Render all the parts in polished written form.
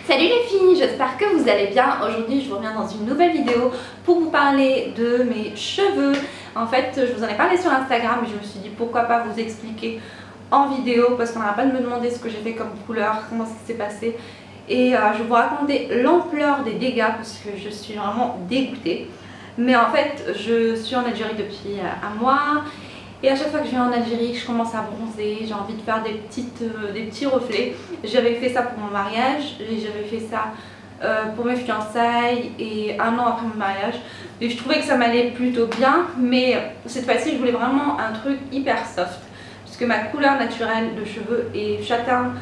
Salut les filles, j'espère que vous allez bien. Aujourd'hui je vous reviens dans une nouvelle vidéo pour vous parler de mes cheveux. En fait je vous en ai parlé sur Instagram et je me suis dit pourquoi pas vous expliquer en vidéo parce qu'on n'arrête pas de me demander ce que j'ai fait comme couleur, comment ça s'est passé. Et je vais vous raconter l'ampleur des dégâts parce que je suis vraiment dégoûtée. Mais en fait je suis en Algérie depuis un mois. Et à chaque fois que je viens en Algérie, je commence à bronzer, j'ai envie de faire des petits reflets. J'avais fait ça pour mon mariage, et j'avais fait ça pour mes fiançailles et un an après mon mariage. Et je trouvais que ça m'allait plutôt bien, mais cette fois-ci je voulais vraiment un truc hyper soft. Parce que ma couleur naturelle de cheveux est châtain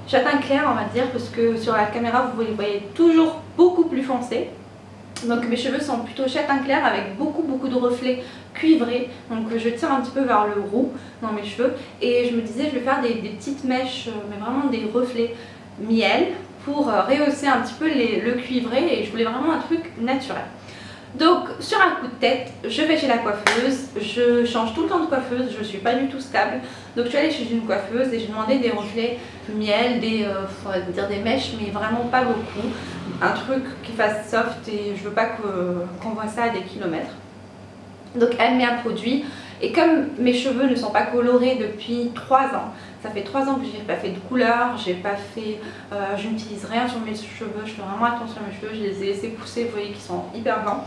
clair on va dire, parce que sur la caméra vous les voyez toujours beaucoup plus foncés. Donc mes cheveux sont plutôt châtain clair avec beaucoup de reflets cuivrés. Donc je tire un petit peu vers le roux dans mes cheveux. Et je me disais je vais faire des petites mèches, mais vraiment des reflets miel pour rehausser un petit peu le cuivré. Et je voulais vraiment un truc naturel. Donc sur un coup de tête, je vais chez la coiffeuse, je change tout le temps de coiffeuse, je ne suis pas du tout stable. Donc je suis allée chez une coiffeuse et j'ai demandé des reflets miel, des mèches mais vraiment pas beaucoup. Un truc qui fasse soft et je veux pas qu'on voit ça à des kilomètres. Donc elle met un produit et comme mes cheveux ne sont pas colorés depuis 3 ans, ça fait 3 ans que j'ai pas fait de couleur, j'ai pas fait, je n'utilise rien sur mes cheveux, je fais vraiment attention à mes cheveux, je les ai laissés pousser, vous voyez qu'ils sont hyper blancs.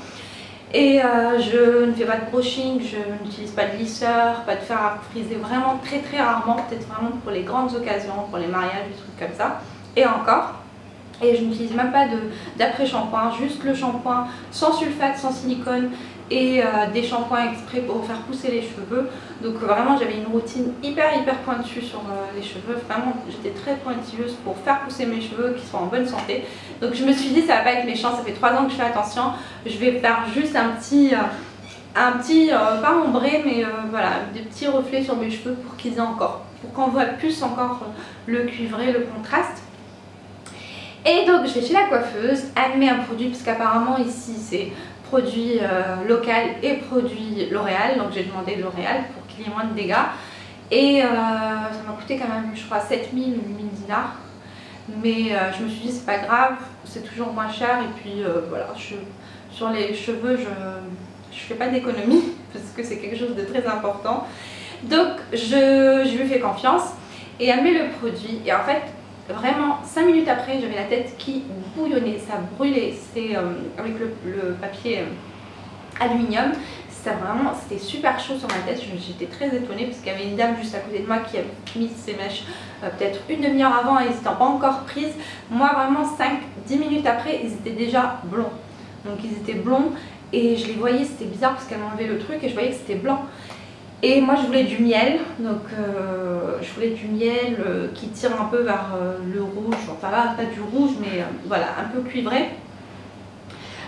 Et je ne fais pas de brushing, je n'utilise pas de lisseur, pas de fer à friser, vraiment très rarement, peut-être vraiment pour les grandes occasions, pour les mariages, des trucs comme ça. Et encore. Et je n'utilise même pas d'après-shampoing, juste le shampoing sans sulfate, sans silicone et des shampoings exprès pour faire pousser les cheveux. Donc vraiment j'avais une routine hyper pointue sur les cheveux. Vraiment j'étais très pointilleuse pour faire pousser mes cheveux qui soient en bonne santé. Donc je me suis dit ça va pas être méchant, ça fait 3 ans que je fais attention. Je vais faire juste un petit pas ombré mais voilà, des petits reflets sur mes cheveux pour qu'ils aient encore, pour qu'on voit plus encore le cuivré, le contraste. Et donc je vais chez la coiffeuse, elle met un produit parce qu'apparemment ici c'est produit local et produit L'Oréal. Donc j'ai demandé L'Oréal pour qu'il y ait moins de dégâts. Et ça m'a coûté quand même je crois 7000 ou 8000 dinars. Mais je me suis dit c'est pas grave, c'est toujours moins cher. Et puis voilà, sur les cheveux je fais pas d'économie parce que c'est quelque chose de très important. Donc je lui fais confiance et elle met le produit et en fait vraiment 5 minutes après j'avais la tête qui bouillonnait, ça brûlait, c'était avec le papier aluminium, c'était super chaud sur ma tête, j'étais très étonnée parce qu'il y avait une dame juste à côté de moi qui avait mis ses mèches peut-être une demi-heure avant et ils n'étaient pas encore prises. Moi vraiment 5-10 minutes après ils étaient déjà blonds, donc ils étaient blonds et je les voyais, c'était bizarre parce qu'elle m'enlevait le truc et je voyais que c'était blanc. Et moi je voulais du miel, donc je voulais du miel qui tire un peu vers le rouge, enfin là pas du rouge mais voilà, un peu cuivré.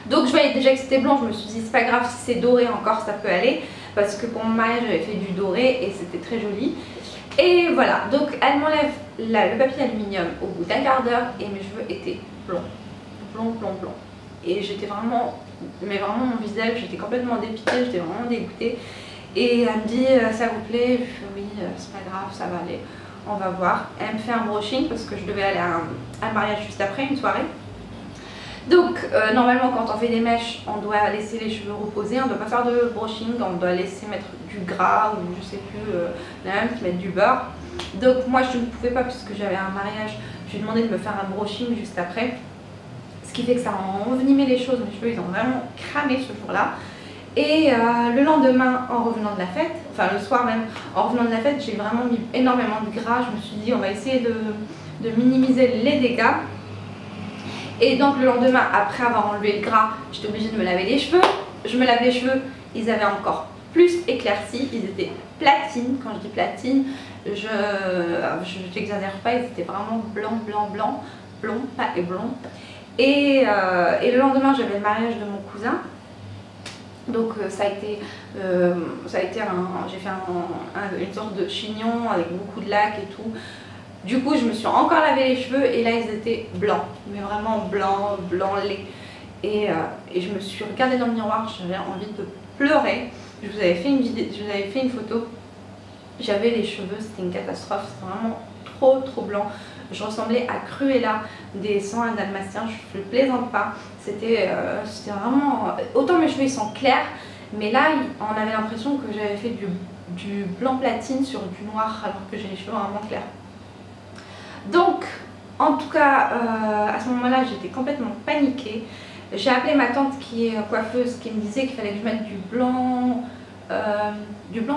Donc je voyais déjà que c'était blanc, je me suis dit c'est pas grave si c'est doré encore ça peut aller. Parce que pour mon mariage j'avais fait du doré et c'était très joli. Et voilà, donc elle m'enlève le papier aluminium au bout d'un quart d'heure et mes cheveux étaient blonds. Blonds. Et j'étais vraiment, mais vraiment mon visage, j'étais complètement dépitée, j'étais vraiment dégoûtée. Et elle me dit ça vous plaît? Je fais oui, c'est pas grave, ça va aller, on va voir. Elle me fait un brushing parce que je devais aller à un mariage juste après, une soirée. Donc normalement quand on fait des mèches on doit laisser les cheveux reposer, on ne doit pas faire de brushing, on doit laisser mettre du gras ou je sais plus, la même qui mettre du beurre. Donc moi je ne pouvais pas puisque j'avais un mariage, je lui ai demandé de me faire un brushing juste après. Ce qui fait que ça a envenimé les choses, mes cheveux ils ont vraiment cramé ce jour-là. Et le lendemain, en revenant de la fête, enfin le soir même, en revenant de la fête, j'ai vraiment mis énormément de gras. Je me suis dit, on va essayer de minimiser les dégâts. Et donc le lendemain, après avoir enlevé le gras, j'étais obligée de me laver les cheveux. Je me lave les cheveux, ils avaient encore plus éclairci, ils étaient platine. Quand je dis platine, je n'exagère pas, ils étaient vraiment blond, pas et blond. Et le lendemain, j'avais le mariage de mon cousin. Donc ça a été j'ai fait une sorte de chignon avec beaucoup de lac et tout. Du coup je me suis encore lavé les cheveux et là ils étaient blancs, mais vraiment blanc lait. Et je me suis regardée dans le miroir, j'avais envie de pleurer. Je vous avais fait une vidéo, je vous avais fait une photo. J'avais les cheveux, c'était une catastrophe, c'était vraiment trop blanc. Je ressemblais à Cruella des soins dalmatiens, je ne plaisante pas. C'était vraiment... Autant mes cheveux ils sont clairs, mais là on avait l'impression que j'avais fait du blanc platine sur du noir alors que j'ai les cheveux vraiment clairs. Donc en tout cas à ce moment là j'étais complètement paniquée. J'ai appelé ma tante qui est coiffeuse, qui me disait qu'il fallait que je mette du blanc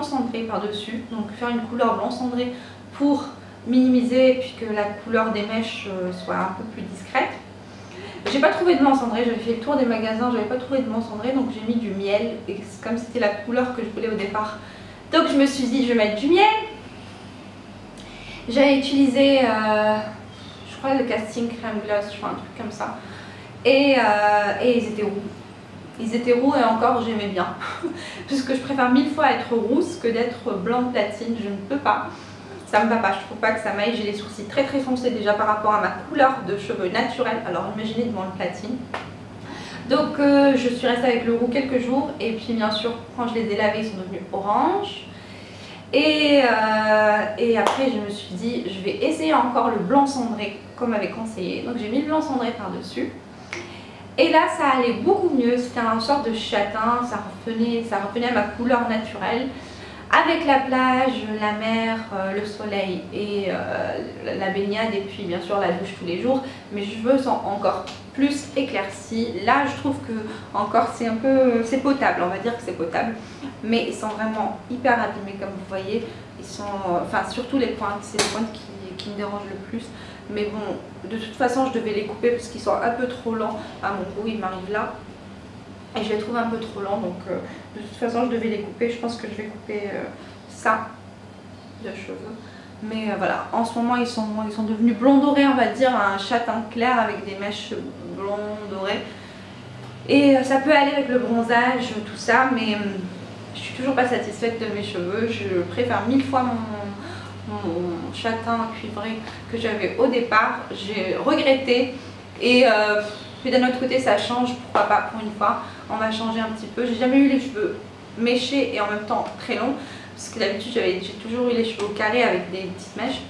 cendré par dessus, donc faire une couleur blanc cendré pour minimiser et puis que la couleur des mèches soit un peu plus discrète. J'ai pas trouvé de blanc cendré, j'avais fait le tour des magasins, j'avais pas trouvé de blanc cendré, donc j'ai mis du miel, et comme c'était la couleur que je voulais au départ, donc je me suis dit je vais mettre du miel. J'avais utilisé je crois le casting crème gloss, je crois un truc comme ça, et ils étaient roux. Ils étaient roux et encore j'aimais bien puisque je préfère 1000 fois être rousse que d'être blanc platine, je ne peux pas. Ça me va pas, je trouve pas que ça m'aille. J'ai les sourcils très foncés déjà par rapport à ma couleur de cheveux naturelle. Alors imaginez devant le platine. Donc je suis restée avec le roux quelques jours. Et puis bien sûr quand je les ai lavés ils sont devenus orange. Et après je me suis dit je vais essayer encore le blanc cendré comme avait conseillé. Donc j'ai mis le blanc cendré par dessus. Et là ça allait beaucoup mieux. C'était un sorte de châtain. Ça revenait à ma couleur naturelle. Avec la plage, la mer, le soleil et la baignade et puis bien sûr la douche tous les jours, mes cheveux sont encore plus éclaircis. Là je trouve que encore c'est potable, on va dire que c'est potable, mais ils sont vraiment hyper abîmés comme vous voyez. Ils sont, enfin surtout les pointes, c'est les pointes qui me dérangent le plus. Mais bon, de toute façon je devais les couper parce qu'ils sont un peu trop lents à mon goût, ils m'arrivent là. Et je les trouve un peu trop lents, donc de toute façon je devais les couper. Je pense que je vais couper ça de cheveux. Mais voilà, en ce moment ils sont devenus blond doré, on va dire, un châtain clair avec des mèches blond dorées. Et ça peut aller avec le bronzage, tout ça, mais je suis toujours pas satisfaite de mes cheveux. Je préfère 1000 fois mon châtain cuivré que j'avais au départ. J'ai regretté et... puis d'un autre côté ça change, pourquoi pas pour une fois, on va changer un petit peu. J'ai jamais eu les cheveux méchés et en même temps très longs, parce que d'habitude j'ai toujours eu les cheveux carrés avec des petites mèches.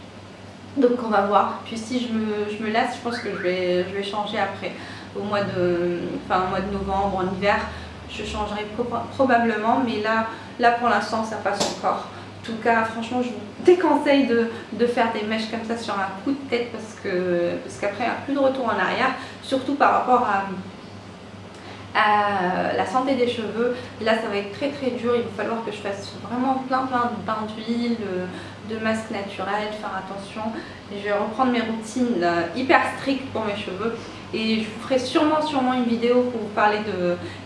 Donc on va voir, puis si je me lasse, je pense que je vais changer après, au mois de novembre, en hiver, je changerai probablement, mais là pour l'instant ça passe encore. En tout cas, franchement, je vous déconseille de faire des mèches comme ça sur un coup de tête parce qu'après, il n'y a plus de retour en arrière, surtout par rapport à la santé des cheveux. Là, ça va être très dur. Il va falloir que je fasse vraiment plein de bains d'huile, de masques naturels, faire attention. Et je vais reprendre mes routines hyper strictes pour mes cheveux. Et je vous ferai sûrement une vidéo pour vous parler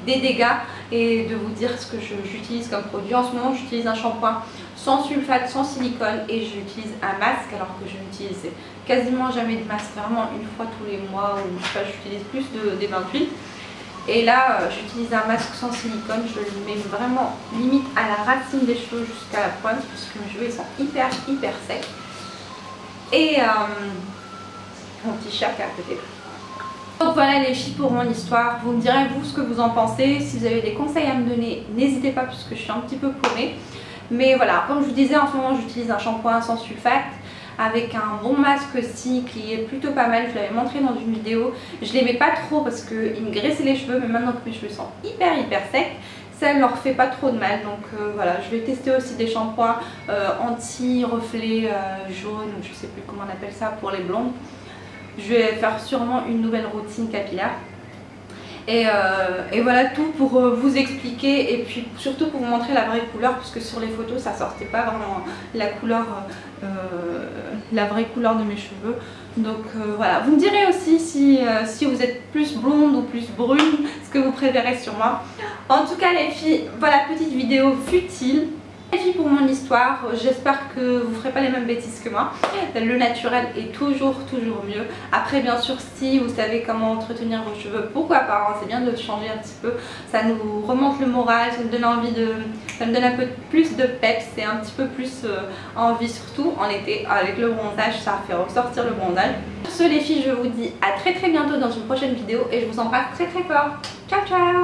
des dégâts et de vous dire ce que j'utilise comme produit. En ce moment, j'utilise un shampoing sans sulfate, sans silicone et j'utilise un masque alors que je n'utilise quasiment jamais de masque, vraiment une fois tous les mois ou je sais pas, j'utilise plus des bains d'huile. Et là, j'utilise un masque sans silicone, je le mets vraiment limite à la racine des cheveux jusqu'à la pointe puisque mes cheveux ils sont hyper secs. Et mon petit chat qui est à côté. Donc voilà les filles pour mon histoire, vous me direz vous ce que vous en pensez, si vous avez des conseils à me donner, n'hésitez pas puisque je suis un petit peu paumée. Mais voilà, comme je vous disais, en ce moment j'utilise un shampoing sans sulfate avec un bon masque aussi qui est plutôt pas mal, je l'avais montré dans une vidéo. Je l'aimais pas trop parce qu'il me graissait les cheveux, mais maintenant que mes cheveux sont hyper secs, ça ne leur fait pas trop de mal. Donc voilà, je vais tester aussi des shampoings anti-reflet jaune, je sais plus comment on appelle ça pour les blondes. Je vais faire sûrement une nouvelle routine capillaire. Et voilà tout pour vous expliquer et puis surtout pour vous montrer la vraie couleur, puisque sur les photos ça sortait pas vraiment la couleur, la vraie couleur de mes cheveux. Donc voilà, vous me direz aussi si vous êtes plus blonde ou plus brune, ce que vous préférez sur moi. En tout cas les filles, voilà, petite vidéo futile. Les filles pour mon histoire, j'espère que vous ne ferez pas les mêmes bêtises que moi. Le naturel est toujours mieux. Après bien sûr si vous savez comment entretenir vos cheveux, pourquoi pas, hein, c'est bien de changer un petit peu. Ça nous remonte le moral, ça nous donne envie ça me donne un peu plus de peps et un petit peu plus envie, surtout en été avec le bronzage, ça fait ressortir le bronzage. Sur ce les filles, je vous dis à très bientôt dans une prochaine vidéo et je vous embrasse très fort. Ciao ciao.